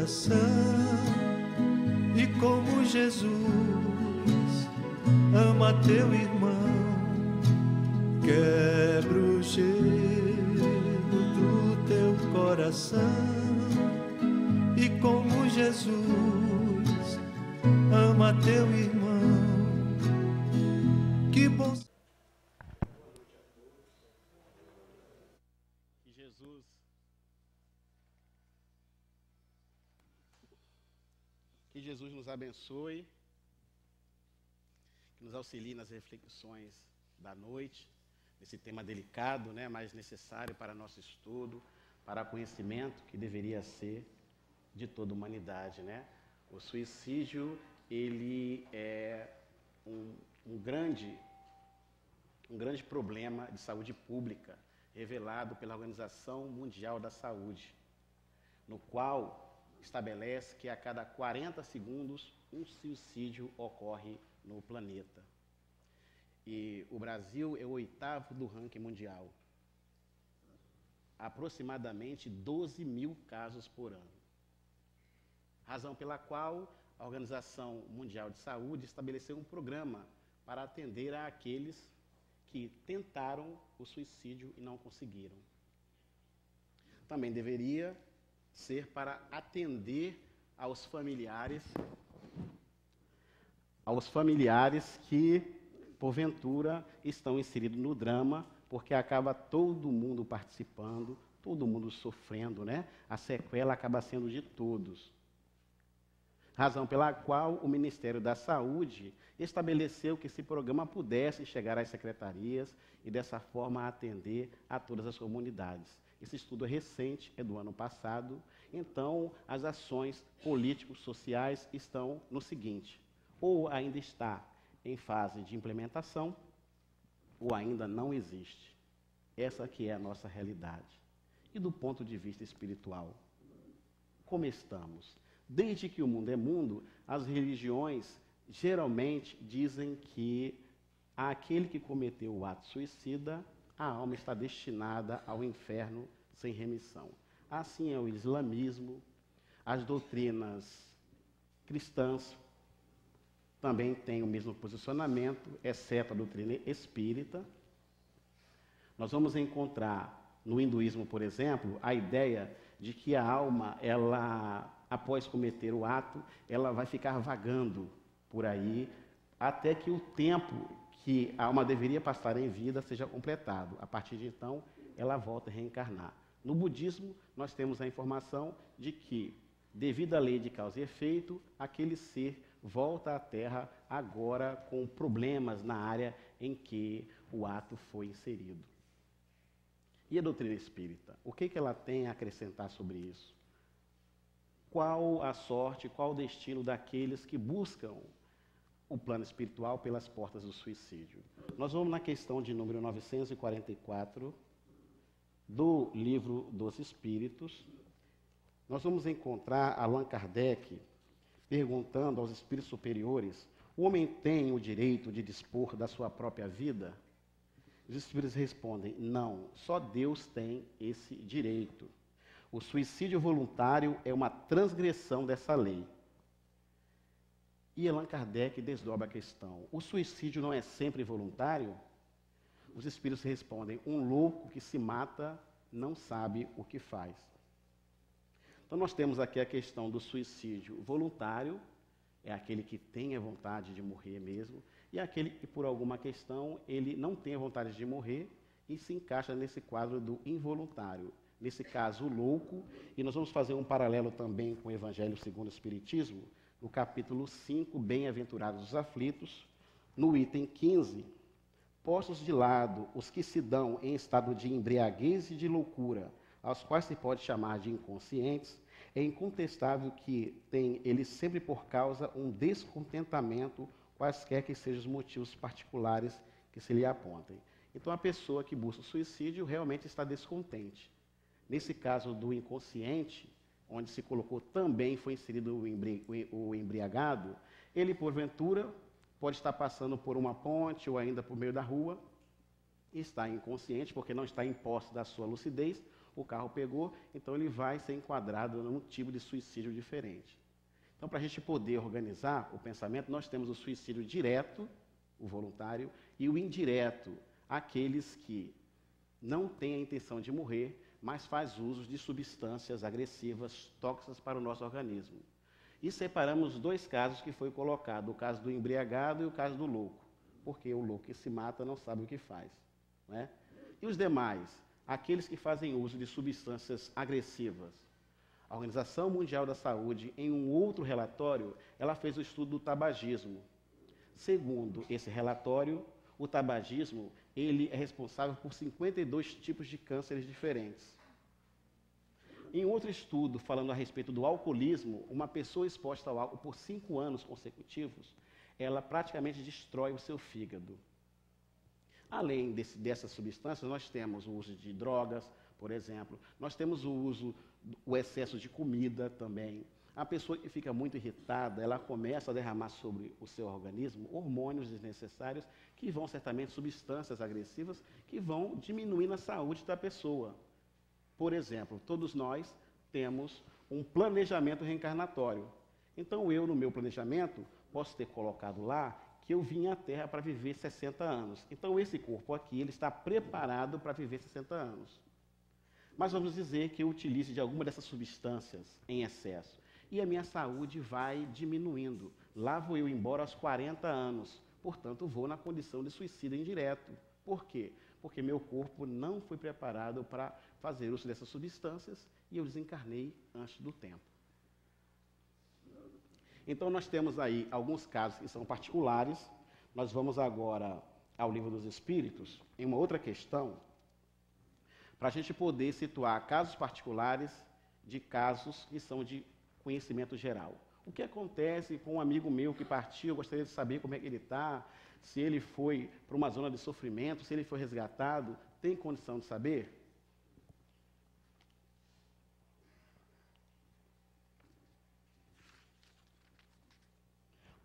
coração. E como Jesus ama teu irmão, quebra o gelo do teu coração. E como Jesus ama teu irmão, que bom. Que Jesus nos abençoe, que nos auxilie nas reflexões da noite, nesse tema delicado, né, mas necessário para nosso estudo, para conhecimento que deveria ser de toda a humanidade, né? O suicídio, ele é um grande problema de saúde pública, revelado pela Organização Mundial da Saúde, no qual estabelece que a cada 40 segundos um suicídio ocorre no planeta. E o Brasil é o 8º do ranking mundial. Aproximadamente 12 mil casos por ano. Razão pela qual a Organização Mundial de Saúde estabeleceu um programa para atender àqueles que tentaram o suicídio e não conseguiram. Também deveria ser para atender aos familiares que, porventura, estão inseridos no drama, porque acaba todo mundo participando, todo mundo sofrendo, né? A sequela acaba sendo de todos. Razão pela qual o Ministério da Saúde estabeleceu que esse programa pudesse chegar às secretarias e, dessa forma, atender a todas as comunidades. Esse estudo é recente, é do ano passado, então as ações políticos-sociais estão no seguinte: ou ainda está em fase de implementação, ou ainda não existe. Essa que é a nossa realidade. E do ponto de vista espiritual, como estamos? Desde que o mundo é mundo, as religiões geralmente dizem que aquele que cometeu o ato suicida, a alma está destinada ao inferno sem remissão. Assim é o islamismo, as doutrinas cristãs também têm o mesmo posicionamento, exceto a doutrina espírita. Nós vamos encontrar no hinduísmo, por exemplo, a ideia de que a alma, ela, após cometer o ato, ela vai ficar vagando por aí, até que o tempo que a alma deveria passar em vida seja completado. A partir de então, ela volta a reencarnar. No budismo, nós temos a informação de que, devido à lei de causa e efeito, aquele ser volta à Terra agora com problemas na área em que o ato foi inserido. E a doutrina espírita? O que ela tem a acrescentar sobre isso? Qual a sorte, qual o destino daqueles que buscam o plano espiritual pelas portas do suicídio? Nós vamos na questão de número 944 do Livro dos Espíritos. Nós vamos encontrar Allan Kardec perguntando aos espíritos superiores: o homem tem o direito de dispor da sua própria vida? Os espíritos respondem: não, só Deus tem esse direito. O suicídio voluntário é uma transgressão dessa lei. E Allan Kardec desdobra a questão: o suicídio não é sempre voluntário? Os espíritos respondem: um louco que se mata não sabe o que faz. Então nós temos aqui a questão do suicídio voluntário, é aquele que tem a vontade de morrer mesmo, e aquele que por alguma questão ele não tem a vontade de morrer e se encaixa nesse quadro do involuntário. Nesse caso, o louco, e nós vamos fazer um paralelo também com o Evangelho segundo o Espiritismo, no capítulo 5, Bem-aventurados os aflitos, no item 15, postos de lado os que se dão em estado de embriaguez e de loucura, aos quais se pode chamar de inconscientes, é incontestável que tem eles sempre por causa um descontentamento, quaisquer que sejam os motivos particulares que se lhe apontem. Então, a pessoa que busca o suicídio realmente está descontente. Nesse caso do inconsciente, onde se colocou também foi inserido o embriagado, ele, porventura, pode estar passando por uma ponte ou ainda por meio da rua, e está inconsciente, porque não está em posse da sua lucidez, o carro pegou, então ele vai ser enquadrado num tipo de suicídio diferente. Então, para a gente poder organizar o pensamento, nós temos o suicídio direto, o voluntário, e o indireto, aqueles que não têm a intenção de morrer, mas faz uso de substâncias agressivas, tóxicas para o nosso organismo. E separamos dois casos que foi colocado, o caso do embriagado e o caso do louco, porque o louco que se mata não sabe o que faz. Não é? E os demais, aqueles que fazem uso de substâncias agressivas. A Organização Mundial da Saúde, em um outro relatório, ela fez o estudo do tabagismo. Segundo esse relatório, o tabagismo ele é responsável por 52 tipos de cânceres diferentes. Em outro estudo, falando a respeito do alcoolismo, uma pessoa exposta ao álcool por 5 anos consecutivos, ela praticamente destrói o seu fígado. Além dessas substâncias, nós temos o uso de drogas, por exemplo, nós temos o excesso de comida também. A pessoa que fica muito irritada, ela começa a derramar sobre o seu organismo hormônios desnecessários, que vão certamente substâncias agressivas, que vão diminuindo a saúde da pessoa. Por exemplo, todos nós temos um planejamento reencarnatório. Então, eu, no meu planejamento, posso ter colocado lá que eu vim à Terra para viver 60 anos. Então, esse corpo aqui, ele está preparado para viver 60 anos. Mas vamos dizer que eu utilize de alguma dessas substâncias em excesso. E a minha saúde vai diminuindo. Lá vou eu embora aos 40 anos. Portanto, vou na condição de suicídio indireto. Por quê? Porque meu corpo não foi preparado para fazer uso dessas substâncias e eu desencarnei antes do tempo. Então, nós temos aí alguns casos que são particulares. Nós vamos agora ao Livro dos Espíritos, em uma outra questão, para a gente poder situar casos particulares de casos que são de conhecimento geral. O que acontece com um amigo meu que partiu, eu gostaria de saber como é que ele está, se ele foi para uma zona de sofrimento, se ele foi resgatado, tem condição de saber?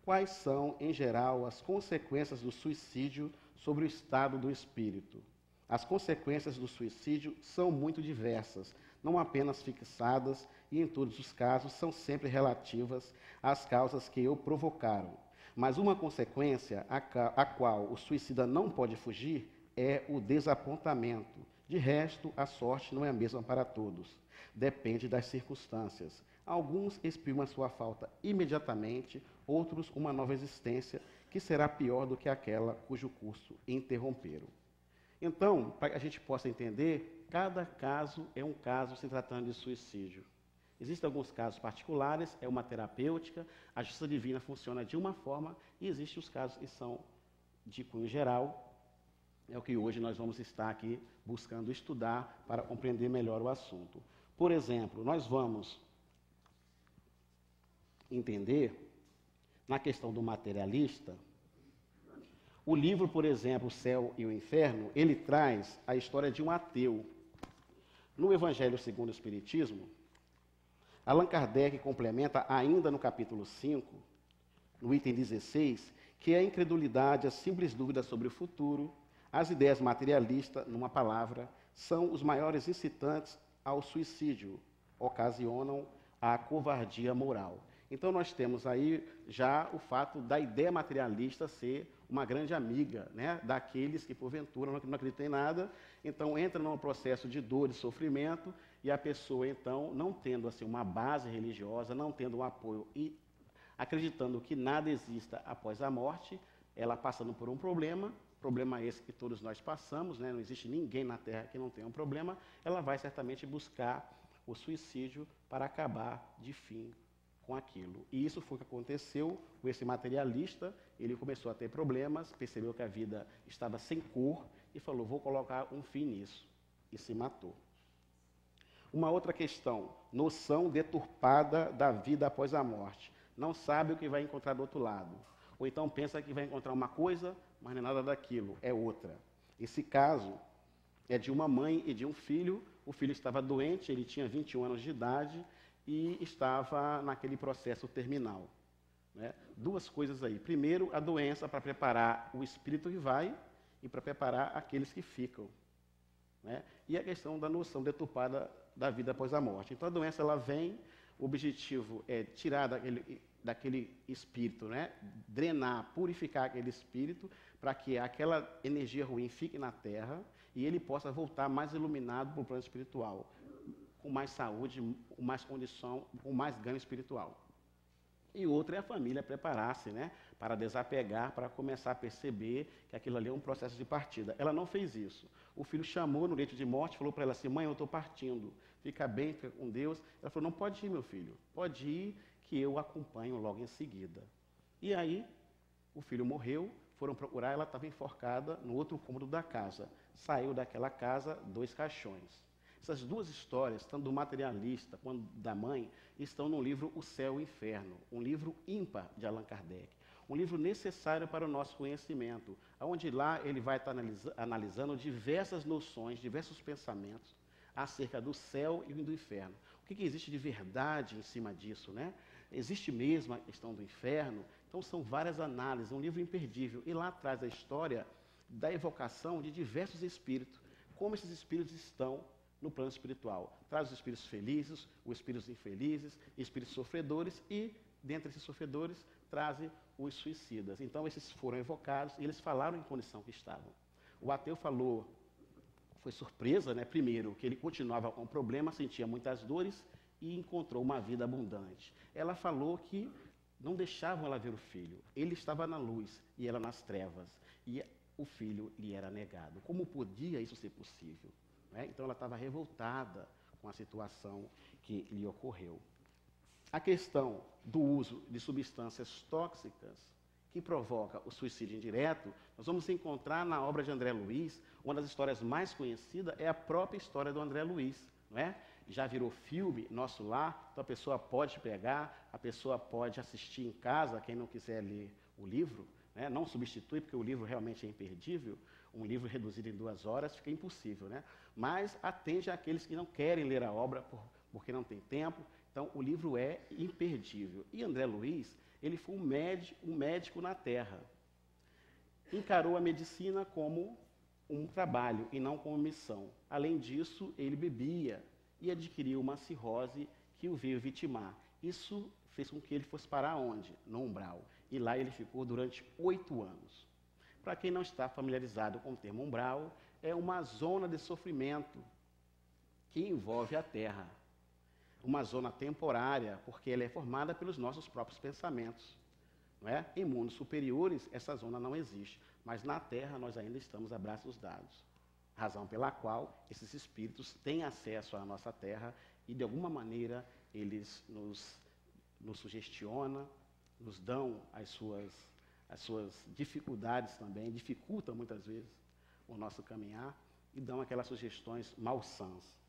Quais são, em geral, as consequências do suicídio sobre o estado do espírito? As consequências do suicídio são muito diversas, não apenas fixadas, e em todos os casos são sempre relativas às causas que o provocaram. Mas uma consequência a qual o suicida não pode fugir é o desapontamento. De resto, a sorte não é a mesma para todos. Depende das circunstâncias. Alguns exprimem a sua falta imediatamente, outros uma nova existência que será pior do que aquela cujo curso interromperam. Então, para que a gente possa entender, cada caso é um caso se tratando de suicídio. Existem alguns casos particulares, é uma terapêutica, a justiça divina funciona de uma forma, e existem os casos que são de cunho geral, é o que hoje nós vamos estar aqui buscando estudar para compreender melhor o assunto. Por exemplo, nós vamos entender, na questão do materialista, o livro, por exemplo, O Céu e o Inferno, ele traz a história de um ateu. No Evangelho segundo o Espiritismo, Allan Kardec complementa ainda no capítulo 5, no item 16, que a incredulidade, a simples dúvida sobre o futuro, as ideias materialistas, numa palavra, são os maiores incitantes ao suicídio, ocasionam a covardia moral. Então, nós temos aí já o fato da ideia materialista ser uma grande amiga, né, daqueles que, porventura, não acreditam em nada, então entra num processo de dor e sofrimento, e a pessoa, então, não tendo assim, uma base religiosa, não tendo um apoio e acreditando que nada exista após a morte, ela passando por um problema esse que todos nós passamos, né, não existe ninguém na Terra que não tenha um problema, ela vai certamente buscar o suicídio para acabar de fim com aquilo. E isso foi o que aconteceu com esse materialista. Ele começou a ter problemas, percebeu que a vida estava sem cor e falou, vou colocar um fim nisso. E se matou. Uma outra questão, noção deturpada da vida após a morte. Não sabe o que vai encontrar do outro lado. Ou então pensa que vai encontrar uma coisa, mas não é nada daquilo, é outra. Esse caso é de uma mãe e de um filho. O filho estava doente, ele tinha 21 anos de idade, e estava naquele processo terminal. Né? Duas coisas aí. Primeiro, a doença para preparar o espírito que vai e para preparar aqueles que ficam. né? E a questão da noção deturpada da vida após a morte. Então a doença ela vem, o objetivo é tirar daquele espírito, né? Drenar, purificar aquele espírito, para que aquela energia ruim fique na Terra e ele possa voltar mais iluminado para o plano espiritual, com mais saúde, com mais condição, com mais ganho espiritual. E outra é a família preparar-se, né, para desapegar, para começar a perceber que aquilo ali é um processo de partida. Ela não fez isso. O filho chamou no leito de morte, falou para ela assim: mãe, eu estou partindo, fica bem, fica com Deus. Ela falou: não, pode ir, meu filho, pode ir, que eu acompanho logo em seguida. E aí, o filho morreu, foram procurar, ela estava enforcada no outro cômodo da casa. Saiu daquela casa 2 caixões. Essas duas histórias, tanto do materialista quanto da mãe, estão no livro O Céu e o Inferno, um livro ímpar de Allan Kardec, um livro necessário para o nosso conhecimento, onde lá ele vai estar analisando diversas noções, diversos pensamentos acerca do céu e do inferno. O que existe de verdade em cima disso, né? Existe mesmo a questão do inferno? Então são várias análises, um livro imperdível. E lá traz a história da evocação de diversos espíritos, como esses espíritos estão no plano espiritual. Traz os espíritos felizes, os espíritos infelizes, espíritos sofredores e, dentre esses sofredores, trazem os suicidas. Então, esses foram evocados e eles falaram em condição que estavam. O ateu falou, foi surpresa, né? Primeiro, que ele continuava com o problema, sentia muitas dores e encontrou uma vida abundante. Ela falou que não deixavam ela ver o filho. Ele estava na luz e ela nas trevas. E o filho lhe era negado. Como podia isso ser possível? Então ela estava revoltada com a situação que lhe ocorreu. A questão do uso de substâncias tóxicas que provoca o suicídio indireto, nós vamos encontrar na obra de André Luiz. Uma das histórias mais conhecidas é a própria história do André Luiz, não é? Já virou filme, Nosso Lar, então a pessoa pode pegar, a pessoa pode assistir em casa, quem não quiser ler o livro, né? Não substitui, porque o livro realmente é imperdível. Um livro reduzido em 2 horas fica impossível, né? Mas atende àqueles que não querem ler a obra porque não tem tempo. Então, o livro é imperdível. E André Luiz, ele foi um médico na Terra. Encarou a medicina como um trabalho e não como missão. Além disso, ele bebia e adquiriu uma cirrose que o veio vitimar. Isso fez com que ele fosse parar onde? No umbral. E lá ele ficou durante 8 anos. Para quem não está familiarizado com o termo umbral, é uma zona de sofrimento que envolve a Terra. Uma zona temporária, porque ela é formada pelos nossos próprios pensamentos. Não é? Em mundos superiores, essa zona não existe, mas na Terra nós ainda estamos a braços dados. Razão pela qual esses espíritos têm acesso à nossa Terra e, de alguma maneira, eles nos sugestionam, nos dão as suas dificuldades também, dificultam muitas vezes o nosso caminhar e dão aquelas sugestões malsãs.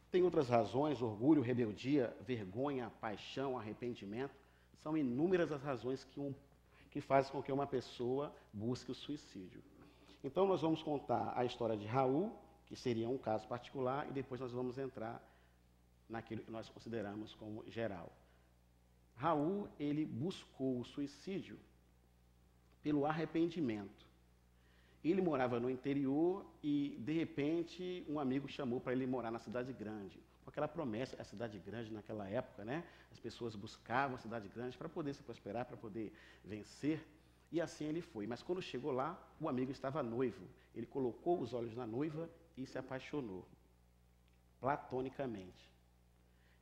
Tem outras razões: orgulho, rebeldia, vergonha, paixão, arrependimento. São inúmeras as razões que fazem com que uma pessoa busque o suicídio. Então nós vamos contar a história de Raul, que seria um caso particular, e depois nós vamos entrar naquilo que nós consideramos como geral. Raul, ele buscou o suicídio pelo arrependimento. Ele morava no interior e, de repente, um amigo chamou para ele morar na cidade grande. Com aquela promessa, a cidade grande naquela época, né? As pessoas buscavam a cidade grande para poder se prosperar, para poder vencer. E assim ele foi. Mas quando chegou lá, o amigo estava noivo. Ele colocou os olhos na noiva e se apaixonou, platonicamente.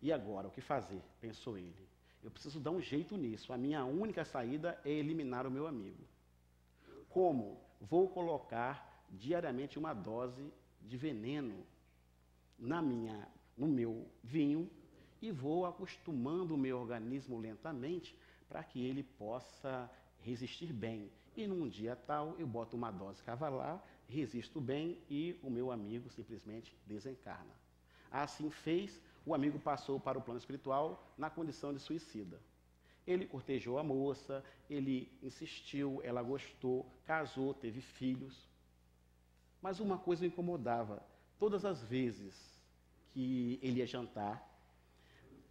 E agora, o que fazer? Pensou ele. Eu preciso dar um jeito nisso. A minha única saída é eliminar o meu amigo. Como? Vou colocar diariamente uma dose de veneno no meu vinho e vou acostumando o meu organismo lentamente para que ele possa resistir bem. E num dia tal, eu boto uma dose cavalar, resisto bem e o meu amigo simplesmente desencarna. Assim fez, o amigo passou para o plano espiritual na condição de suicida. Ele cortejou a moça, ele insistiu, ela gostou, casou, teve filhos. Mas uma coisa o incomodava: todas as vezes que ele ia jantar,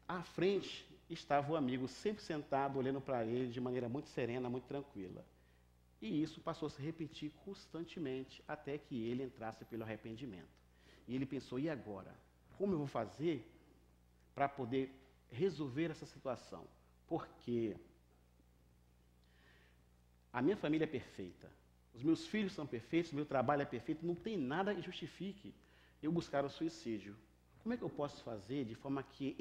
à frente estava o amigo sempre sentado, olhando para ele de maneira muito serena, muito tranquila. E isso passou a se repetir constantemente até que ele entrasse pelo arrependimento. E ele pensou, e agora? Como eu vou fazer para poder resolver essa situação? Porque a minha família é perfeita, os meus filhos são perfeitos, meu trabalho é perfeito, não tem nada que justifique eu buscar o suicídio. Como é que eu posso fazer de forma que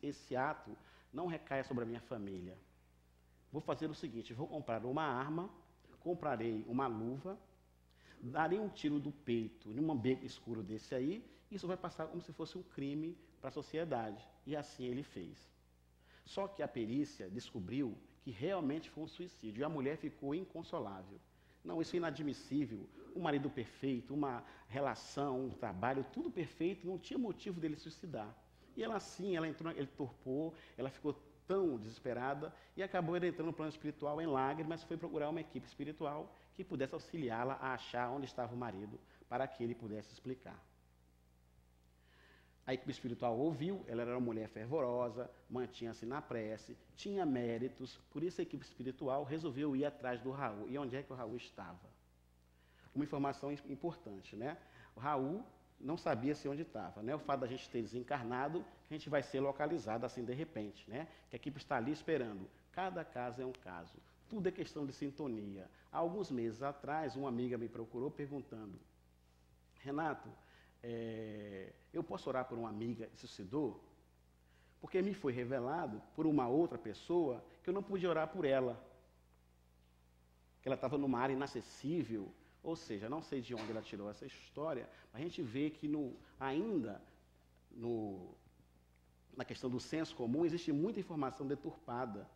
esse ato não recaia sobre a minha família? Vou fazer o seguinte, vou comprar uma arma, comprarei uma luva, darei um tiro do peito num beco escuro desse aí, e isso vai passar como se fosse um crime para a sociedade. E assim ele fez. Só que a perícia descobriu que realmente foi um suicídio, e a mulher ficou inconsolável. Não, isso é inadmissível. Um marido perfeito, uma relação, um trabalho, tudo perfeito, não tinha motivo dele suicidar. E ela assim, ele torpou, ela ficou tão desesperada e acabou entrando no plano espiritual em lágrimas, foi procurar uma equipe espiritual que pudesse auxiliá-la a achar onde estava o marido, para que ele pudesse explicar. A equipe espiritual ouviu, ela era uma mulher fervorosa, mantinha-se na prece, tinha méritos, por isso a equipe espiritual resolveu ir atrás do Raul. E onde é que o Raul estava? Uma informação importante, né? O Raul não sabia se onde estava, né? O fato da gente ter desencarnado, que a gente vai ser localizado assim de repente, né? Que a equipe está ali esperando. Cada caso é um caso. Tudo é questão de sintonia. Há alguns meses atrás, uma amiga me procurou perguntando, Renato, eu posso orar por uma amiga que se suicidou? Porque me foi revelado por uma outra pessoa que eu não pude orar por ela. Que ela estava numa área inacessível. Ou seja, não sei de onde ela tirou essa história, mas a gente vê que na questão do senso comum existe muita informação deturpada.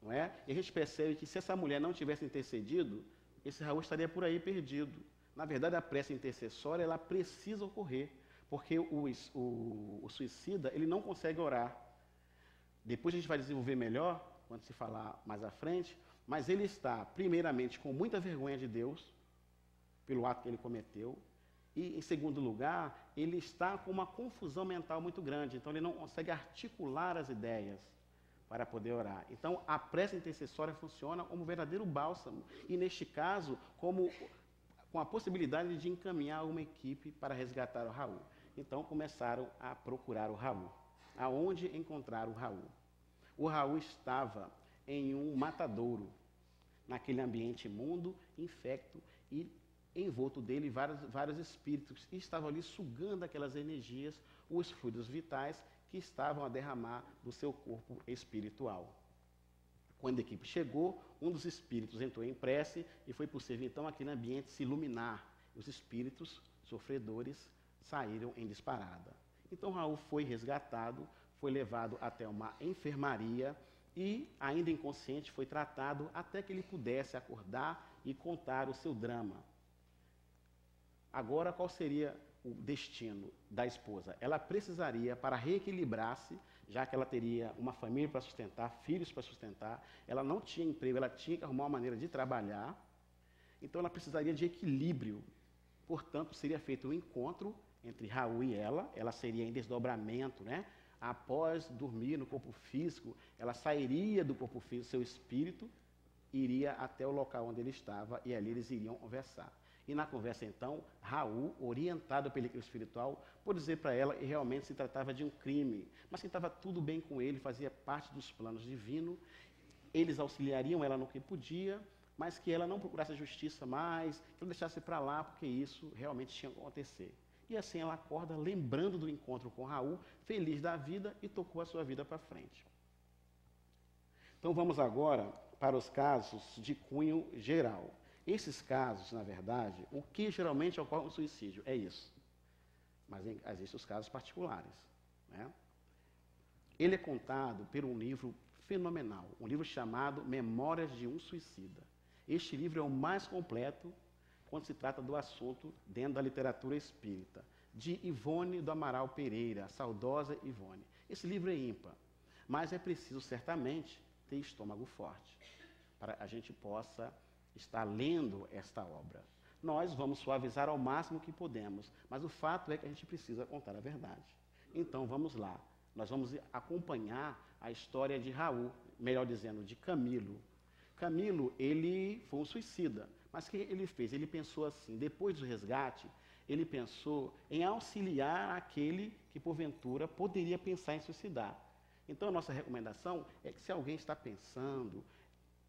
Não é? E a gente percebe que se essa mulher não tivesse intercedido, esse Raul estaria por aí perdido. Na verdade, a prece intercessória ela precisa ocorrer, porque o suicida ele não consegue orar. Depois a gente vai desenvolver melhor, quando se falar mais à frente, mas ele está, primeiramente, com muita vergonha de Deus, pelo ato que ele cometeu, e, em segundo lugar, ele está com uma confusão mental muito grande, então ele não consegue articular as ideias para poder orar. Então, a prece intercessória funciona como um verdadeiro bálsamo, e neste caso, com a possibilidade de encaminhar uma equipe para resgatar o Raul. Então, começaram a procurar o Raul. Aonde encontrar o Raul? O Raul estava em um matadouro, naquele ambiente imundo, infecto, e envolto dele vários espíritos que estavam ali sugando aquelas energias, os fluidos vitais que estavam a derramar do seu corpo espiritual. Quando a equipe chegou, um dos espíritos entrou em prece e foi possível então aquele ambiente se iluminar. Os espíritos sofredores saíram em disparada. Então Raul foi resgatado, foi levado até uma enfermaria e, ainda inconsciente, foi tratado até que ele pudesse acordar e contar o seu drama. Agora, qual seria o destino da esposa? Ela precisaria, para reequilibrar-se, já que ela teria uma família para sustentar, filhos para sustentar, ela não tinha emprego, ela tinha que arrumar uma maneira de trabalhar, então ela precisaria de equilíbrio. Portanto, seria feito um encontro entre Raul e ela seria em desdobramento, né? Após dormir no corpo físico, ela sairia do corpo físico, seu espírito iria até o local onde ele estava e ali eles iriam conversar. E na conversa, então, Raul, orientado pela equipe espiritual, por dizer para ela que realmente se tratava de um crime, mas que estava tudo bem com ele, fazia parte dos planos divinos, eles auxiliariam ela no que podia, mas que ela não procurasse a justiça mais, que ela deixasse para lá, porque isso realmente tinha que acontecer. E assim ela acorda, lembrando do encontro com Raul, feliz da vida, e tocou a sua vida para frente. Então vamos agora para os casos de cunho geral. Esses casos, na verdade, o que geralmente ocorre no suicídio é isso. Mas existem os casos particulares, né? Ele é contado por um livro fenomenal, um livro chamado Memórias de um Suicida. Este livro é o mais completo quando se trata do assunto dentro da literatura espírita, de Ivone do Amaral Pereira, a saudosa Ivone. Esse livro é ímpar, mas é preciso, certamente, ter estômago forte, para a gente possa estar lendo esta obra. Nós vamos suavizar ao máximo que podemos, mas o fato é que a gente precisa contar a verdade. Então, vamos lá. Nós vamos acompanhar a história de Raul, melhor dizendo, de Camilo. Camilo, ele foi um suicida. Mas o que ele fez? Ele pensou assim, depois do resgate, ele pensou em auxiliar aquele que, porventura, poderia pensar em suicidar. Então, a nossa recomendação é que se alguém está pensando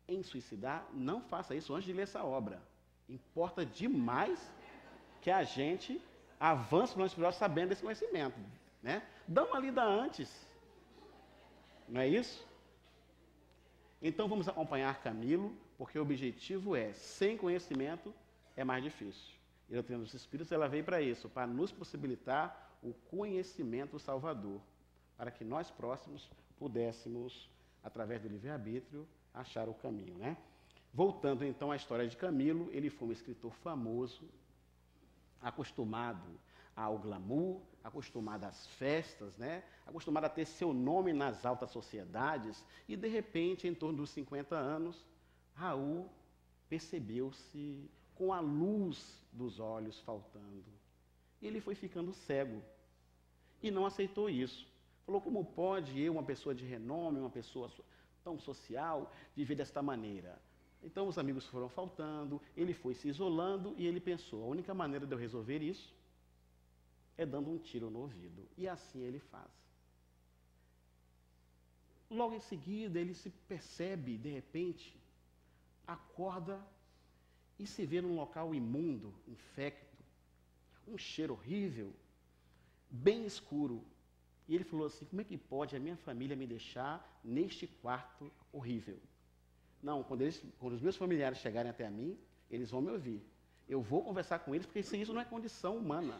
em suicidar, não faça isso antes de ler essa obra. Importa demais que a gente avance no plano espiritual sabendo desse conhecimento, né? Dá uma lida antes, não é isso? Então vamos acompanhar Camilo, porque o objetivo é, sem conhecimento, é mais difícil. E a doutrina dos Espíritos, ela veio para isso, para nos possibilitar o conhecimento salvador, para que nós próximos pudéssemos, através do livre-arbítrio, achar o caminho, né? Voltando então à história de Camilo, ele foi um escritor famoso, acostumado ao glamour, acostumado às festas, né? Acostumado a ter seu nome nas altas sociedades, e de repente, em torno dos 50 anos, Raul percebeu-se com a luz dos olhos faltando. Ele foi ficando cego e não aceitou isso. Falou, como pode eu, uma pessoa de renome, uma pessoa tão social, viver desta maneira? Então os amigos foram faltando, ele foi se isolando e ele pensou, a única maneira de eu resolver isso é dando um tiro no ouvido. E assim ele faz. Logo em seguida ele se percebe, de repente, acorda e se vê num local imundo, infecto, um cheiro horrível, bem escuro. E ele falou assim, como é que pode a minha família me deixar neste quarto horrível? Não, quando os meus familiares chegarem até a mim, eles vão me ouvir. Eu vou conversar com eles, porque isso não é condição humana.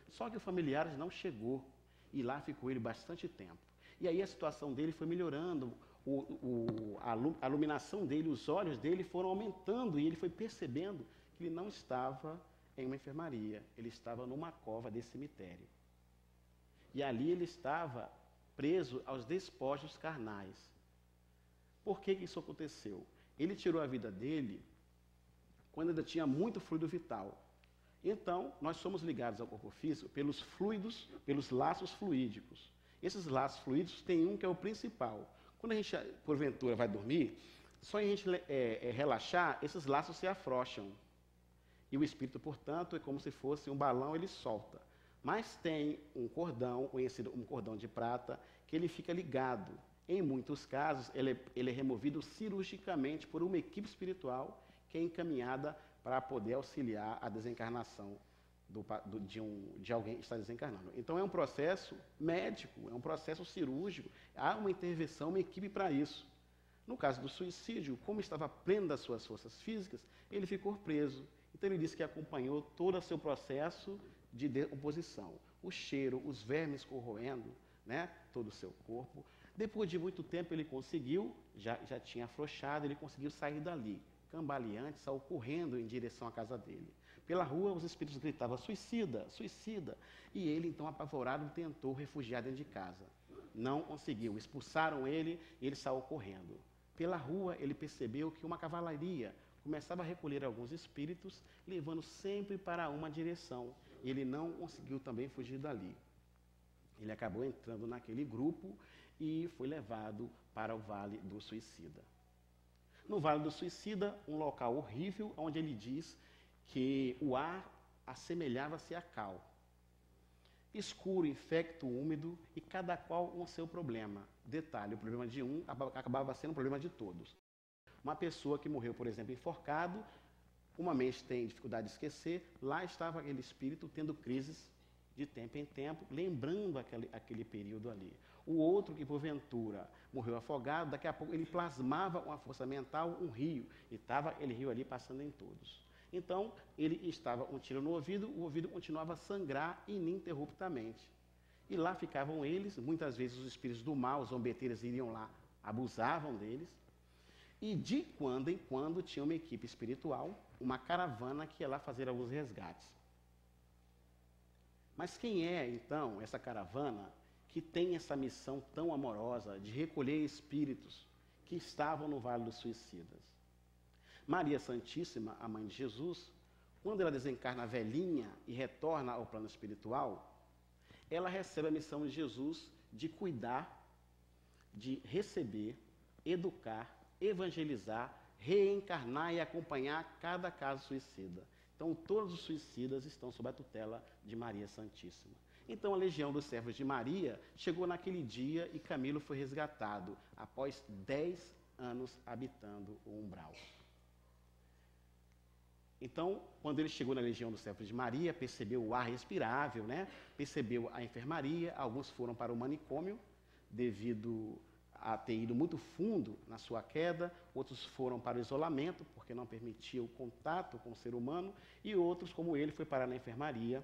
Só que o familiar não chegou, e lá ficou ele bastante tempo. E aí a situação dele foi melhorando, a iluminação dele, os olhos dele foram aumentando, e ele foi percebendo que ele não estava em uma enfermaria, ele estava numa cova desse cemitério. E ali ele estava preso aos despojos carnais. Por que isso aconteceu? Ele tirou a vida dele quando ainda tinha muito fluido vital. Então, nós somos ligados ao corpo físico pelos fluidos, pelos laços fluídicos. Esses laços fluídicos tem um que é o principal. Quando a gente, porventura, vai dormir, só em a gente relaxar, esses laços se afrouxam. E o espírito, portanto, é como se fosse um balão, ele solta. Mas tem um cordão, conhecido como cordão de prata, que ele fica ligado. Em muitos casos, ele é removido cirurgicamente por uma equipe espiritual que é encaminhada para poder auxiliar a desencarnação de alguém que está desencarnando. Então é um processo médico, é um processo cirúrgico, há uma intervenção, uma equipe para isso. No caso do suicídio, como estava pleno das suas forças físicas, ele ficou preso. Então ele disse que acompanhou todo o seu processo de decomposição. O cheiro, os vermes corroendo, né, todo o seu corpo. Depois de muito tempo ele conseguiu, já tinha afrouxado, ele conseguiu sair dali. Cambaleante, saiu correndo em direção à casa dele. Pela rua, os espíritos gritavam, suicida, suicida. E ele, então, apavorado, tentou refugiar dentro de casa. Não conseguiu, expulsaram ele e ele saiu correndo. Pela rua, ele percebeu que uma cavalaria começava a recolher alguns espíritos, levando sempre para uma direção. Ele não conseguiu também fugir dali. Ele acabou entrando naquele grupo e foi levado para o Vale do Suicida. No Vale do Suicida, um local horrível, onde ele diz que o ar assemelhava-se a cal. Escuro, infecto, úmido, e cada qual com o seu problema. Detalhe, o problema de um acabava sendo o problema de todos. Uma pessoa que morreu, por exemplo, enforcado, uma mente tem dificuldade de esquecer, lá estava aquele espírito tendo crises de tempo em tempo, lembrando aquele período ali. O outro que, porventura, morreu afogado, daqui a pouco ele plasmava uma força mental, um rio, e estava aquele rio ali passando em todos. Então, ele estava com um tiro no ouvido, o ouvido continuava a sangrar ininterruptamente. E lá ficavam eles, muitas vezes os espíritos do mal, os zombeteiros iriam lá, abusavam deles, e de quando em quando tinha uma equipe espiritual, uma caravana que ia lá fazer alguns resgates. Mas quem é, então, essa caravana que tem essa missão tão amorosa de recolher espíritos que estavam no Vale dos Suicidas? Maria Santíssima, a mãe de Jesus, quando ela desencarna velhinha e retorna ao plano espiritual, ela recebe a missão de Jesus de cuidar, de receber, educar, evangelizar reencarnar e acompanhar cada caso suicida. Então, todos os suicidas estão sob a tutela de Maria Santíssima. Então, a Legião dos Servos de Maria chegou naquele dia e Camilo foi resgatado após 10 anos habitando o umbral. Então, quando ele chegou na Legião dos Servos de Maria, percebeu o ar respirável, né? Percebeu a enfermaria, alguns foram para o manicômio, devido a ter ido muito fundo na sua queda, outros foram para o isolamento, porque não permitia o contato com o ser humano, e outros, como ele, foi parar na enfermaria.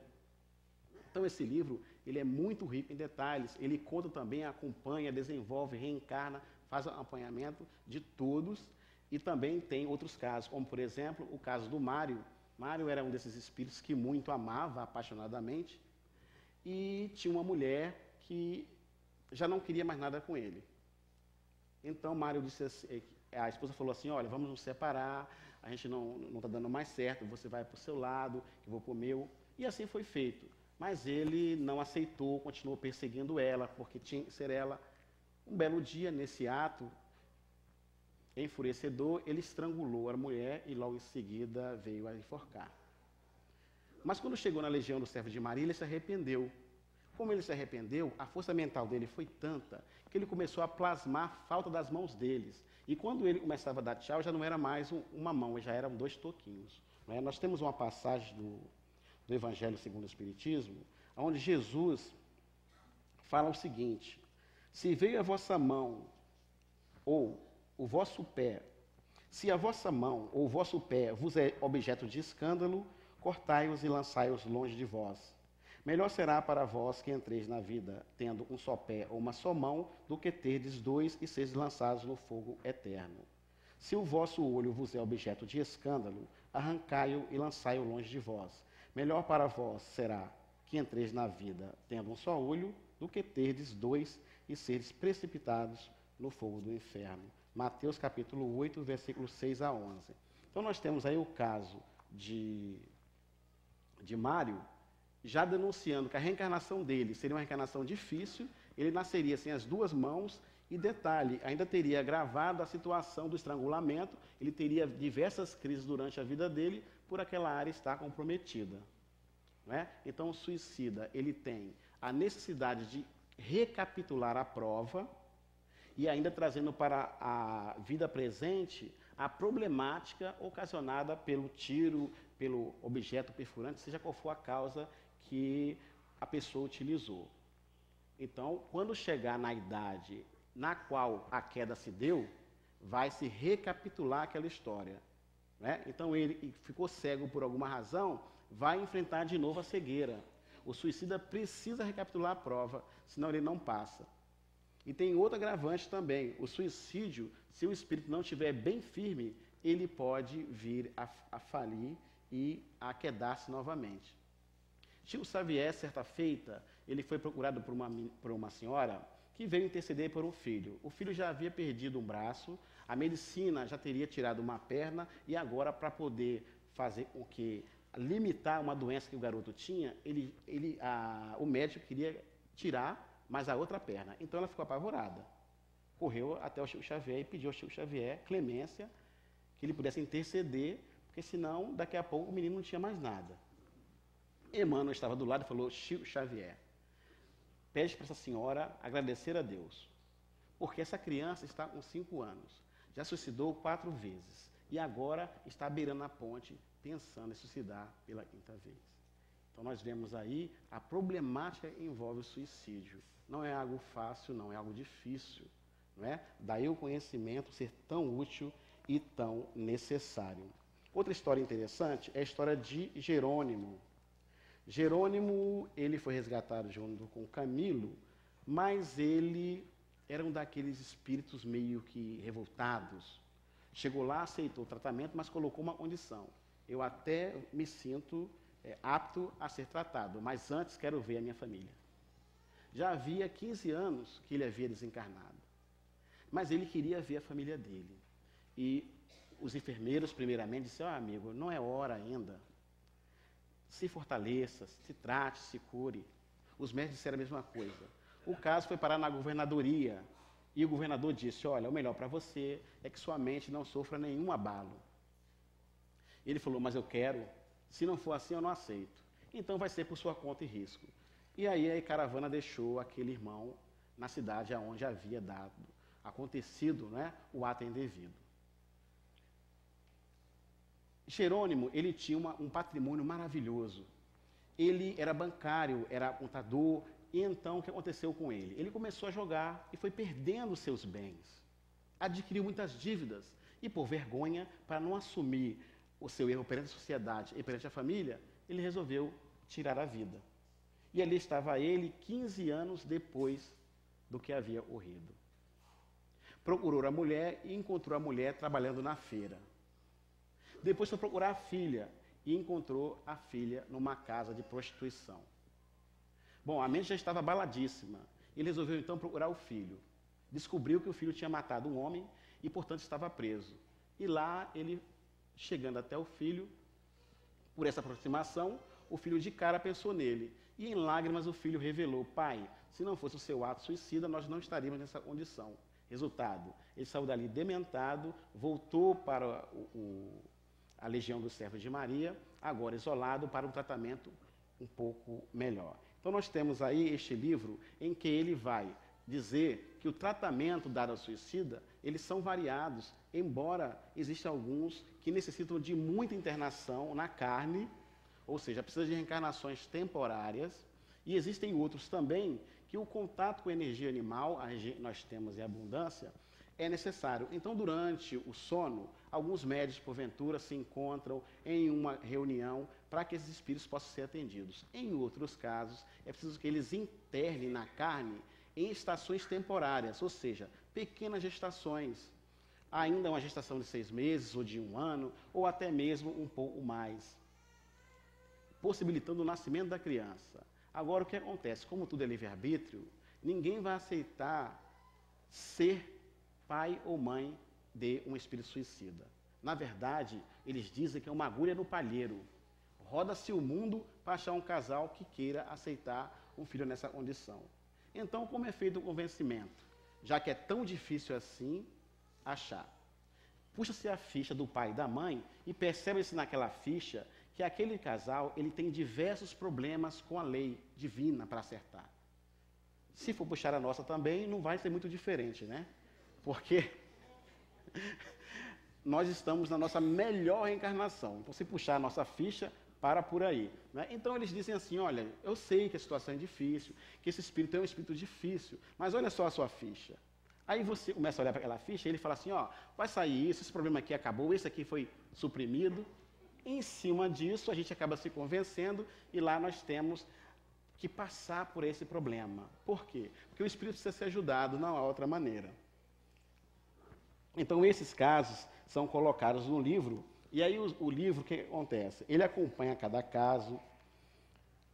Então, esse livro ele é muito rico em detalhes, ele conta também, acompanha, desenvolve, reencarna, faz o acompanhamento de todos, e também tem outros casos, como, por exemplo, o caso do Mário. Mário era um desses espíritos que muito amava apaixonadamente, e tinha uma mulher que já não queria mais nada com ele. Então, Mário disse assim, a esposa falou assim, olha, vamos nos separar, a gente não está dando mais certo, você vai para o seu lado, eu vou para o meu. E assim foi feito. Mas ele não aceitou, continuou perseguindo ela, porque tinha que ser ela. Um belo dia, nesse ato enfurecedor, ele estrangulou a mulher e logo em seguida veio a enforcar. Mas quando chegou na Legião dos Servos de Maria, ele se arrependeu. Como ele se arrependeu, a força mental dele foi tanta que ele começou a plasmar a falta das mãos deles. E quando ele começava a dar tchau, já não era mais uma mão, já eram 2 toquinhos. Não é? Nós temos uma passagem do Evangelho segundo o Espiritismo, onde Jesus fala o seguinte: se veio a vossa mão ou o vosso pé, se a vossa mão ou o vosso pé vos é objeto de escândalo, cortai-os e lançai-os longe de vós. Melhor será para vós que entreis na vida tendo um só pé ou uma só mão, do que terdes 2 e seres lançados no fogo eterno. Se o vosso olho vos é objeto de escândalo, arrancai-o e lançai-o longe de vós. Melhor para vós será que entreis na vida tendo um só olho, do que terdes 2 e seres precipitados no fogo do inferno. Mateus capítulo 8, versículos 6 a 11. Então nós temos aí o caso de Mário, já denunciando que a reencarnação dele seria uma reencarnação difícil, ele nasceria sem as 2 mãos, e detalhe, ainda teria agravado a situação do estrangulamento, ele teria diversas crises durante a vida dele, por aquela área estar comprometida. Não é? Então, o suicida, ele tem a necessidade de recapitular a prova, e ainda trazendo para a vida presente a problemática ocasionada pelo tiro, pelo objeto perfurante, seja qual for a causa que a pessoa utilizou. Então, quando chegar na idade na qual a queda se deu, vai se recapitular aquela história. Né? Então, ele ficou cego por alguma razão, vai enfrentar de novo a cegueira. O suicida precisa recapitular a prova, senão ele não passa. E tem outro agravante também, o suicídio, se o espírito não estiver bem firme, ele pode vir a falir e a quedar-se novamente. Chico Xavier, certa feita, ele foi procurado por uma senhora que veio interceder por um filho. O filho já havia perdido um braço, a medicina já teria tirado uma perna, e agora, para poder fazer com que limitar uma doença que o garoto tinha, o médico queria tirar mais a outra perna. Então ela ficou apavorada. Correu até o Chico Xavier e pediu ao Chico Xavier clemência, que ele pudesse interceder, porque senão, daqui a pouco, o menino não tinha mais nada. Emmanuel estava do lado e falou: Chico Xavier, pede para essa senhora agradecer a Deus, porque essa criança está com 5 anos, já suicidou 4 vezes, e agora está beirando a ponte, pensando em suicidar pela 5ª vez. Então nós vemos aí a problemática que envolve o suicídio. Não é algo fácil, não é algo difícil, não é? Daí o conhecimento ser tão útil e tão necessário. Outra história interessante é a história de Jerônimo. Jerônimo, ele foi resgatado junto com Camilo, mas ele era um daqueles espíritos meio que revoltados. Chegou lá, aceitou o tratamento, mas colocou uma condição: eu até me sinto apto a ser tratado, mas antes quero ver a minha família. Já havia 15 anos que ele havia desencarnado, mas ele queria ver a família dele. E os enfermeiros, primeiramente, disseram: amigo, não é hora ainda. Se fortaleça, se trate, se cure. Os médicos disseram a mesma coisa. O caso foi parar na governadoria, E o governador disse, olha, o melhor para você é que sua mente não sofra nenhum abalo. Ele falou, mas eu quero, se não for assim eu não aceito. Então vai ser por sua conta e risco. E aí a caravana deixou aquele irmão na cidade onde havia acontecido, né, o ato indevido. Jerônimo, ele tinha um patrimônio maravilhoso. Ele era bancário, era contador, e então o que aconteceu com ele? Ele começou a jogar e foi perdendo seus bens. Adquiriu muitas dívidas e, por vergonha, para não assumir o seu erro perante a sociedade e perante a família, ele resolveu tirar a vida. E ali estava ele 15 anos depois do que havia ocorrido. Procurou a mulher e encontrou a mulher trabalhando na feira. Depois foi procurar a filha e encontrou a filha numa casa de prostituição. Bom, a mente já estava abaladíssima. Ele resolveu então procurar o filho. Descobriu que o filho tinha matado um homem e, portanto, estava preso. E lá, ele, chegando até o filho, por essa aproximação, o filho de cara pensou nele. E em lágrimas o filho revelou, pai, se não fosse o seu ato suicida, nós não estaríamos nessa condição. Resultado, ele saiu dali dementado, voltou para a Legião dos Servos de Maria, agora isolado para um tratamento um pouco melhor. Então nós temos aí este livro em que ele vai dizer que o tratamento dado ao suicida, eles são variados, embora existam alguns que necessitam de muita internação na carne, ou seja, precisa de reencarnações temporárias, e existem outros também que o contato com a energia animal, nós temos em abundância, é necessário. Então, durante o sono, alguns médios, porventura, se encontram em uma reunião para que esses espíritos possam ser atendidos. Em outros casos, é preciso que eles internem na carne em estações temporárias, ou seja, pequenas gestações, ainda uma gestação de 6 meses ou de 1 ano, ou até mesmo um pouco mais, possibilitando o nascimento da criança. Agora, o que acontece? Como tudo é livre-arbítrio, ninguém vai aceitar ser pai ou mãe de um espírito suicida. Na verdade, eles dizem que é uma agulha no palheiro. Roda-se o mundo para achar um casal que queira aceitar um filho nessa condição. Então, como é feito o convencimento? Já que é tão difícil assim achar. Puxa-se a ficha do pai e da mãe e percebe-se naquela ficha que aquele casal ele tem diversos problemas com a lei divina para acertar. Se for puxar a nossa também, não vai ser muito diferente, né? Porque nós estamos na nossa melhor reencarnação. Então, se puxar a nossa ficha, para por aí. Né? Então, eles dizem assim, olha, eu sei que a situação é difícil, que esse espírito é um espírito difícil, mas olha só a sua ficha. Aí você começa a olhar para aquela ficha e ele fala assim, ó, vai sair isso, esse problema aqui acabou, esse aqui foi suprimido. Em cima disso, a gente acaba se convencendo e lá nós temos que passar por esse problema. Por quê? Porque o espírito precisa ser ajudado, não há outra maneira. Então, esses casos são colocados no livro, e aí o livro, o que acontece? Ele acompanha cada caso,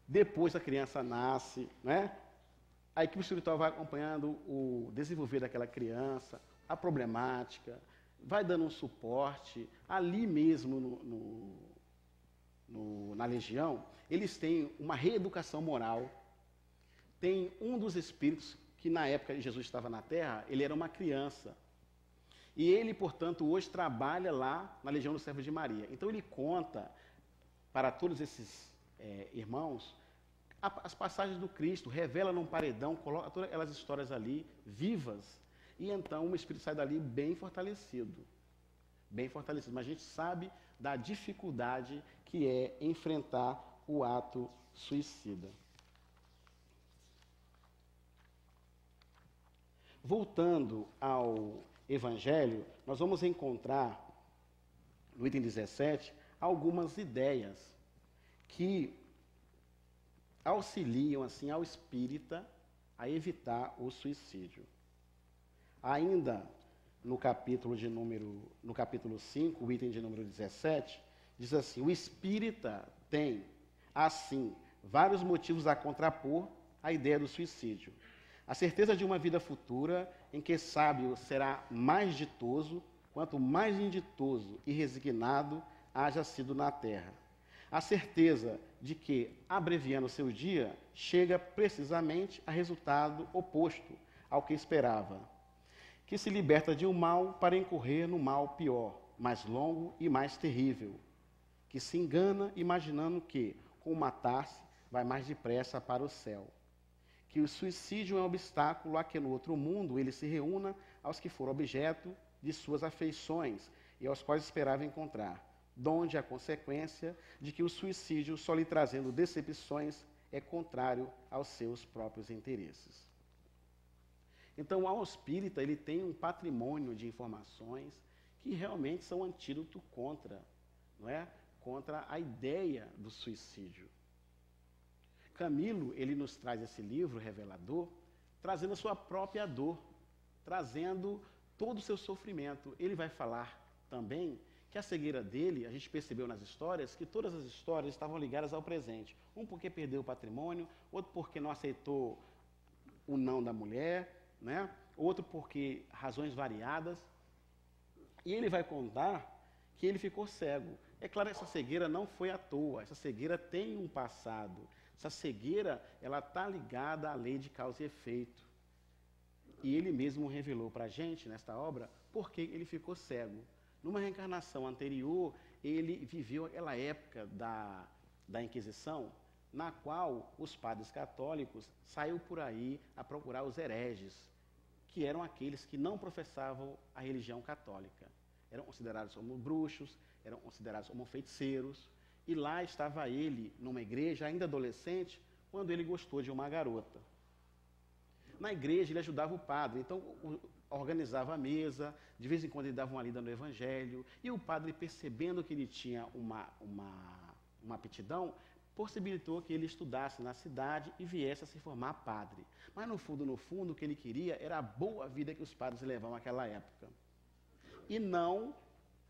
depois a criança nasce, né? A equipe espiritual vai acompanhando o desenvolver daquela criança, a problemática, vai dando um suporte. Ali mesmo na Legião, eles têm uma reeducação moral. Tem um dos espíritos que na época que Jesus estava na Terra, ele era uma criança. E ele, portanto, hoje trabalha lá na Legião dos Servos de Maria. Então ele conta para todos esses irmãos as passagens do Cristo, revela num paredão, coloca todas aquelas histórias ali, vivas, e então o espírito sai dali bem fortalecido. Bem fortalecido. Mas a gente sabe da dificuldade que é enfrentar o ato suicida. Voltando ao Evangelho, nós vamos encontrar, no item 17, algumas ideias que auxiliam assim, ao espírita a evitar o suicídio. Ainda no capítulo 5, o item de número 17, diz assim, o espírita tem, assim, vários motivos a contrapor a ideia do suicídio. A certeza de uma vida futura em que sábio será mais ditoso, quanto mais inditoso e resignado haja sido na terra. A certeza de que, abreviando seu dia, chega precisamente a resultado oposto ao que esperava. que se liberta de um mal para incorrer no mal pior, mais longo e mais terrível, que se engana imaginando que, com matar-se, vai mais depressa para o céu, que o suicídio é um obstáculo a que no outro mundo ele se reúna aos que foram objeto de suas afeições e aos quais esperava encontrar, donde a consequência de que o suicídio, só lhe trazendo decepções, é contrário aos seus próprios interesses. Então, o espírita ele tem um patrimônio de informações que realmente são antídoto contra, não é? Contra a ideia do suicídio. Camilo, ele nos traz esse livro revelador, trazendo a sua própria dor, trazendo todo o seu sofrimento. Ele vai falar também que a cegueira dele, a gente percebeu nas histórias, que todas as histórias estavam ligadas ao presente. Um porque perdeu o patrimônio, outro porque não aceitou o não da mulher, né? Outro porque razões variadas. E ele vai contar que ele ficou cego. É claro, essa cegueira não foi à toa, essa cegueira tem um passado. Essa cegueira, ela está ligada à lei de causa e efeito. E ele mesmo revelou para a gente, nesta obra, por que ele ficou cego. Numa reencarnação anterior, ele viveu aquela época da Inquisição, na qual os padres católicos saíram por aí a procurar os hereges, que eram aqueles que não professavam a religião católica. Eram considerados como bruxos, eram considerados como feiticeiros. E lá estava ele, numa igreja, ainda adolescente, quando ele gostou de uma garota. Na igreja, ele ajudava o padre, então organizava a mesa, de vez em quando ele dava uma lida no Evangelho, e o padre, percebendo que ele tinha uma aptidão, possibilitou que ele estudasse na cidade e viesse a se formar padre. Mas no fundo, o que ele queria era a boa vida que os padres levavam naquela época. E não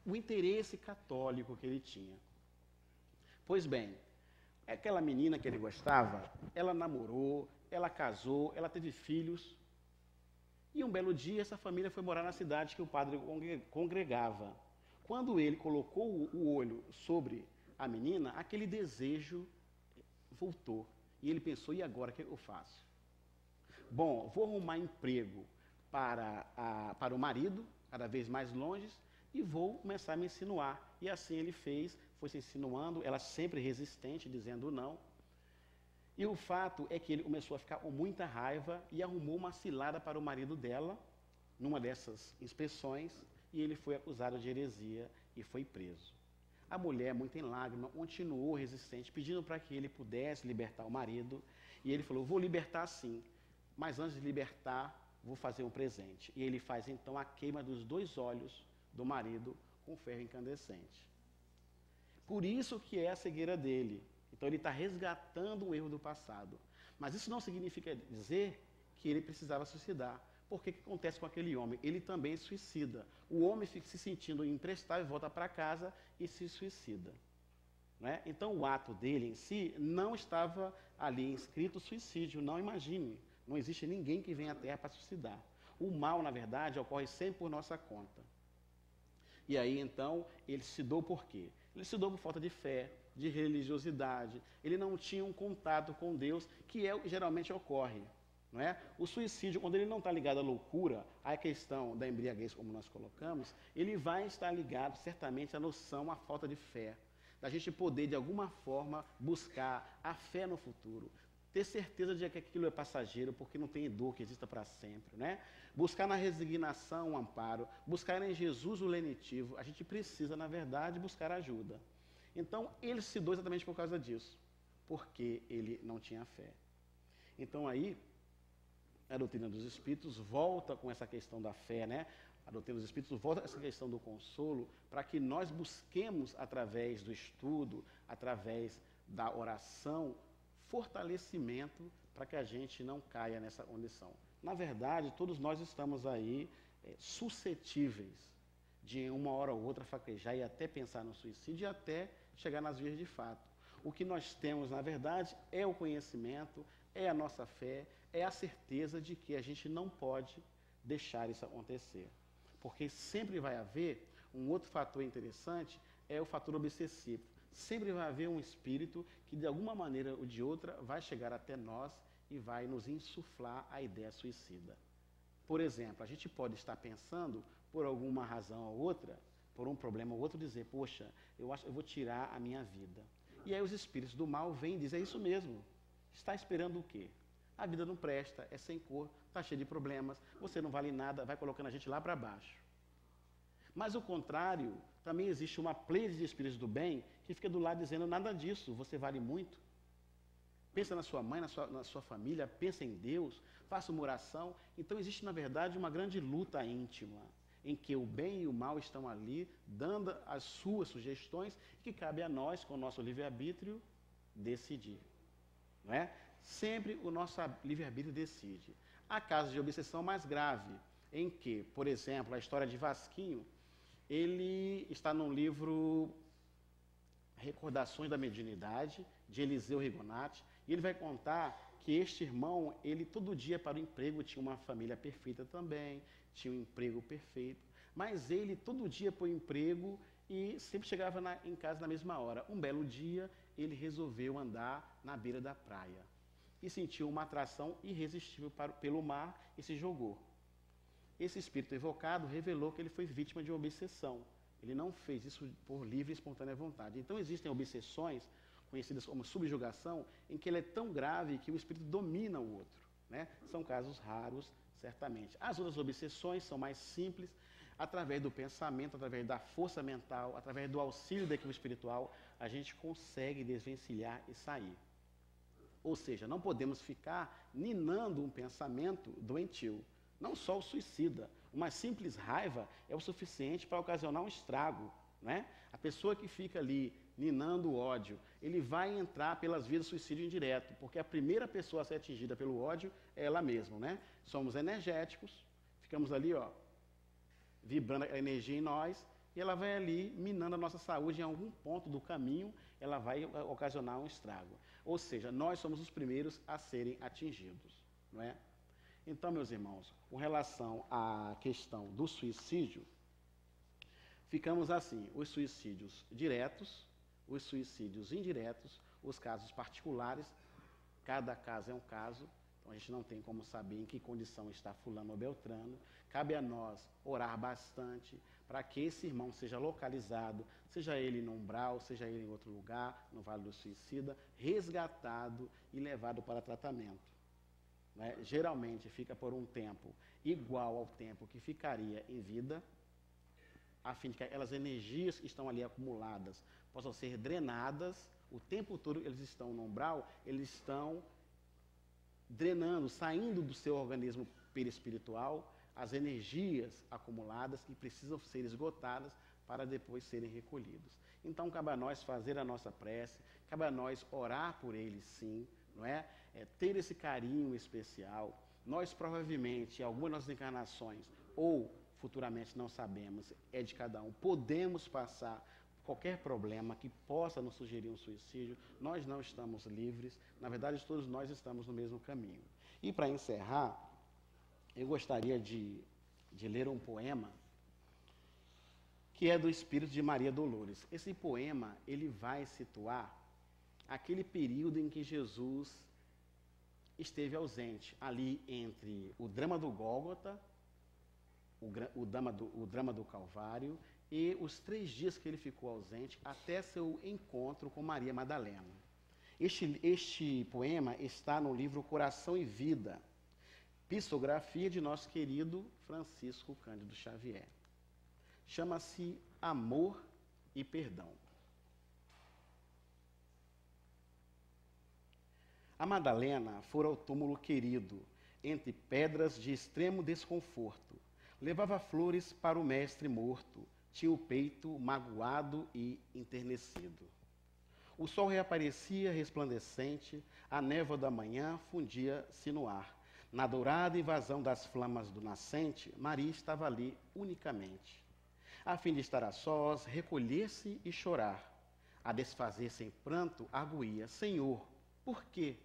o interesse católico que ele tinha. Pois bem, aquela menina que ele gostava, ela namorou, ela casou, ela teve filhos. E um belo dia, essa família foi morar na cidade que o padre congregava. Quando ele colocou o olho sobre a menina, aquele desejo voltou. E ele pensou, e agora, o que eu faço? Bom, vou arrumar emprego para o marido, cada vez mais longe, e vou começar a me insinuar. E assim ele fez, foi se insinuando, ela sempre resistente, dizendo não. E o fato é que ele começou a ficar com muita raiva e arrumou uma cilada para o marido dela, numa dessas inspeções, e ele foi acusado de heresia e foi preso. A mulher, muito em lágrima, continuou resistente, pedindo para que ele pudesse libertar o marido. E ele falou, vou libertar sim, mas antes de libertar, vou fazer um presente. E ele faz então a queima dos 2 olhos do marido com ferro incandescente. Por isso que é a cegueira dele. Então ele está resgatando um erro do passado. Mas isso não significa dizer que ele precisava suicidar. Porque o que acontece com aquele homem? Ele também suicida. O homem fica se sentindo imprestável, volta para casa e se suicida. Né? Então o ato dele em si não estava ali inscrito suicídio, não imagine. Não existe ninguém que venha à Terra para suicidar. O mal, na verdade, ocorre sempre por nossa conta. E aí, então, ele se suicidou por quê? Ele se suicidou por falta de fé, de religiosidade. Ele não tinha um contato com Deus, que é o que geralmente ocorre. Não é? O suicídio, quando ele não está ligado à loucura, à questão da embriaguez, como nós colocamos, ele vai estar ligado, certamente, à noção, à falta de fé. Da gente poder, de alguma forma, buscar a fé no futuro. Ter certeza de que aquilo é passageiro, porque não tem dor que exista para sempre, né? Buscar na resignação um amparo, buscar em Jesus o lenitivo. A gente precisa, na verdade, buscar ajuda. Então, ele se suicidou exatamente por causa disso, porque ele não tinha fé. Então, aí, a doutrina dos Espíritos volta com essa questão da fé, né? A doutrina dos Espíritos volta com essa questão do consolo, para que nós busquemos, através do estudo, através da oração, fortalecimento para que a gente não caia nessa condição. Na verdade, todos nós estamos aí suscetíveis de uma hora ou outra fraquejar e até pensar no suicídio e até chegar nas vias de fato. O que nós temos, na verdade, é o conhecimento, é a nossa fé, é a certeza de que a gente não pode deixar isso acontecer. Porque sempre vai haver um outro fator interessante, é o fator obsessivo. Sempre vai haver um espírito que, de alguma maneira ou de outra, vai chegar até nós e vai nos insuflar a ideia suicida. Por exemplo, a gente pode estar pensando, por alguma razão ou outra, por um problema ou outro, dizer, poxa, eu acho que eu vou tirar a minha vida. E aí os espíritos do mal vêm e dizem, é isso mesmo. Está esperando o quê? A vida não presta, é sem cor, está cheia de problemas, você não vale nada, vai colocando a gente lá para baixo. Mas o contrário, também existe uma pleia de espíritos do bem que fica do lado dizendo, nada disso, você vale muito. Pensa na sua mãe, na sua família, pensa em Deus, faça uma oração. Então existe, na verdade, uma grande luta íntima, em que o bem e o mal estão ali, dando as suas sugestões, que cabe a nós, com o nosso livre-arbítrio, decidir. Não é? Sempre o nosso livre-arbítrio decide. Há casos de obsessão mais grave, em que, por exemplo, a história de Vasquinho, ele está num livro Recordações da Mediunidade, de Eliseu Rigonati, e ele vai contar que este irmão, ele todo dia para o emprego, tinha uma família perfeita também, tinha um emprego perfeito, mas ele todo dia para o emprego e sempre chegava em casa na mesma hora. Um belo dia, ele resolveu andar na beira da praia e sentiu uma atração irresistível pelo mar e se jogou. Esse espírito evocado revelou que ele foi vítima de uma obsessão. Ele não fez isso por livre e espontânea vontade. Então existem obsessões, conhecidas como subjugação, em que ele é tão grave que o espírito domina o outro. Né? São casos raros, certamente. As outras obsessões são mais simples, através do pensamento, através da força mental, através do auxílio da equipe espiritual, a gente consegue desvencilhar e sair. Ou seja, não podemos ficar ninando um pensamento doentio. Não só o suicida. Uma simples raiva é o suficiente para ocasionar um estrago. Né? A pessoa que fica ali ninando o ódio, ele vai entrar pelas vias do suicídio indireto, porque a primeira pessoa a ser atingida pelo ódio é ela mesma. Né? Somos energéticos, ficamos ali, ó, vibrando a energia em nós, e ela vai ali minando a nossa saúde em algum ponto do caminho, ela vai ocasionar um estrago. Ou seja, nós somos os primeiros a serem atingidos. Não é? Então, meus irmãos, com relação à questão do suicídio, ficamos assim, os suicídios diretos, os suicídios indiretos, os casos particulares, cada caso é um caso, então a gente não tem como saber em que condição está fulano ou beltrano, cabe a nós orar bastante para que esse irmão seja localizado, seja ele no umbral, seja ele em outro lugar, no Vale do Suicida, resgatado e levado para tratamento. Né? Geralmente fica por um tempo igual ao tempo que ficaria em vida, a fim de que aquelas energias que estão ali acumuladas possam ser drenadas. O tempo todo eles estão no umbral, eles estão drenando, saindo do seu organismo perispiritual as energias acumuladas que precisam ser esgotadas para depois serem recolhidos. Então cabe a nós fazer a nossa prece, cabe a nós orar por eles sim, não é? Ter esse carinho especial. Nós provavelmente, em algumas nossas encarnações, ou futuramente não sabemos, é de cada um, podemos passar qualquer problema que possa nos sugerir um suicídio, nós não estamos livres, na verdade todos nós estamos no mesmo caminho. E para encerrar, eu gostaria de ler um poema que é do espírito de Maria Dolores. Esse poema, ele vai situar aquele período em que Jesus esteve ausente, ali entre o drama do Gólgota, o drama do Calvário, e os 3 dias que ele ficou ausente, até seu encontro com Maria Madalena. Este poema está no livro Coração e Vida, psicografia de nosso querido Francisco Cândido Xavier. Chama-se Amor e Perdão. A Madalena fora ao túmulo querido, entre pedras de extremo desconforto. Levava flores para o mestre morto, tinha o peito magoado e enternecido. O sol reaparecia resplandecente, a névoa da manhã fundia-se no ar. Na dourada invasão das flamas do nascente, Maria estava ali unicamente. A fim de estar a sós, recolher-se e chorar. A desfazer-se em pranto, arguía: Senhor, por quê?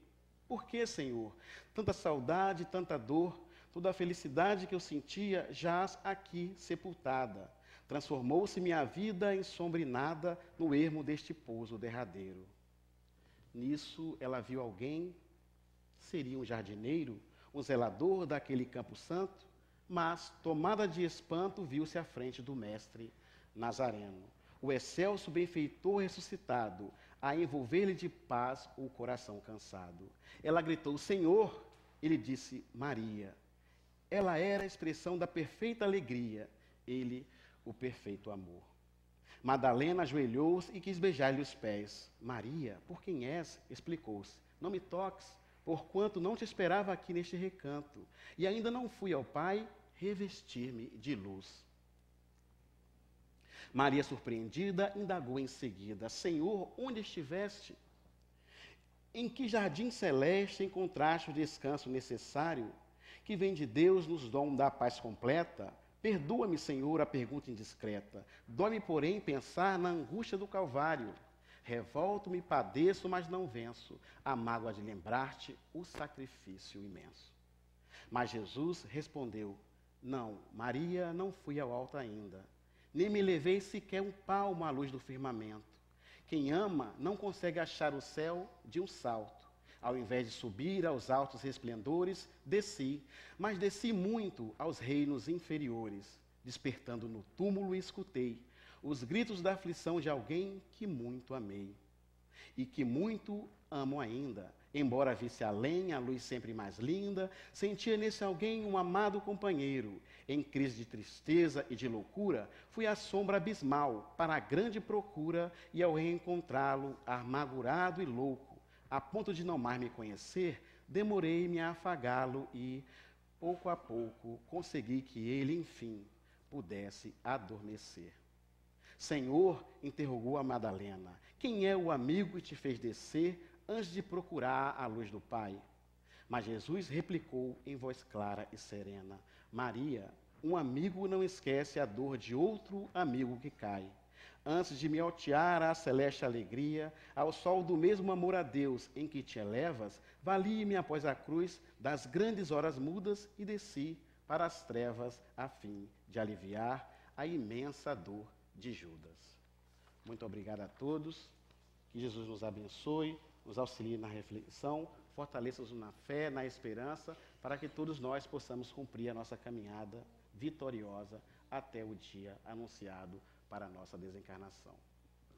Por que, Senhor? Tanta saudade, tanta dor, toda a felicidade que eu sentia jaz aqui sepultada. Transformou-se minha vida em sombrinada no ermo deste pouso derradeiro. Nisso ela viu alguém, seria um jardineiro, um zelador daquele campo santo, Mas, tomada de espanto, viu-se à frente do mestre Nazareno, o excelso benfeitor ressuscitado, a envolver-lhe de paz o coração cansado. Ela gritou, Senhor! Ele disse, Maria. Ela era a expressão da perfeita alegria, ele, o perfeito amor. Madalena ajoelhou-se e quis beijar-lhe os pés. Maria, por quem és? Explicou-se. Não me toques, porquanto não te esperava aqui neste recanto, e ainda não fui ao Pai revestir-me de luz. Maria, surpreendida, indagou em seguida, Senhor, onde estiveste? Em que jardim celeste encontraste o descanso necessário, que vem de Deus nos dom da paz completa? Perdoa-me, Senhor, a pergunta indiscreta. Dói-me, porém, pensar na angústia do Calvário. Revolto-me, padeço, mas não venço a mágoa de lembrar-te o sacrifício imenso. Mas Jesus respondeu, não, Maria, não fui ao alto ainda, nem me levei sequer um palmo à luz do firmamento. Quem ama não consegue achar o céu de um salto. Ao invés de subir aos altos resplendores, desci, mas desci muito aos reinos inferiores. Despertando no túmulo, escutei os gritos da aflição de alguém que muito amei e que muito amo ainda. Embora visse além a luz sempre mais linda, sentia nesse alguém um amado companheiro. Em crise de tristeza e de loucura, fui à sombra abismal para a grande procura e ao reencontrá-lo, amargurado e louco, a ponto de não mais me conhecer, demorei-me a afagá-lo e, pouco a pouco, consegui que ele, enfim, pudesse adormecer. Senhor, interrogou a Madalena, quem é o amigo que te fez descer antes de procurar a luz do Pai? Mas Jesus replicou em voz clara e serena, Maria, um amigo não esquece a dor de outro amigo que cai. Antes de me altear à celeste alegria, ao sol do mesmo amor a Deus em que te elevas, valie-me após a cruz das grandes horas mudas e desci para as trevas a fim de aliviar a imensa dor de Judas. Muito obrigado a todos, que Jesus nos abençoe, nos auxilie na reflexão, fortaleça-nos na fé, na esperança, para que todos nós possamos cumprir a nossa caminhada vitoriosa até o dia anunciado para a nossa desencarnação.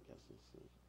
Que assim seja.